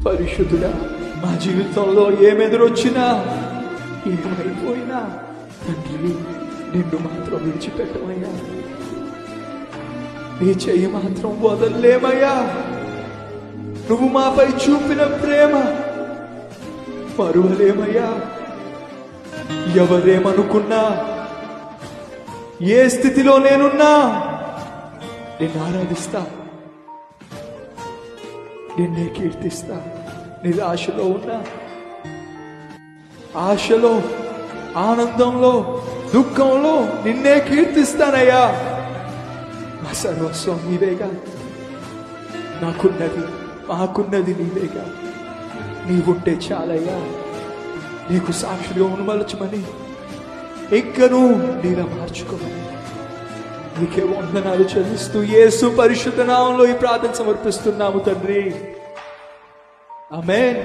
పరిశుద్ధుడా, మా జీవితంలో ఏమెదురొచ్చినా ఏమైపోయినా తండ్రి నిన్ను మాత్రం విడిచిపెట్టమయ్యా. నీ చెయ్యి మాత్రం వదల్లేమయ్యా. నువ్వు మాపై చూపిన ప్రేమ మరువలేమయ్యా. ఎవరేమనుకున్నా, ఏ స్థితిలో నేనున్నా నిన్ను ఆరాధిస్తా, నిన్నే కీర్తిస్తా. నిరాశలో ఉన్నా, ఆశలో, ఆనందంలో, దుఃఖంలో నిన్నే కీర్తిస్తానయ్యా. నా సర్వస్వం నీవేగా. నాకున్నది, మాకున్నది నీవేగా. నీవుంటే చాలయ్యా. నీకు సాక్షిగా ఉనుమలచమని, ఇంకను నీలా మార్చుకోమని నీకే వందనాలు చెల్లిస్తూ యేసు పరిశుద్ధ నామంలో ఈ ప్రార్థన సమర్పిస్తున్నాము తండ్రి. ఆమేన్.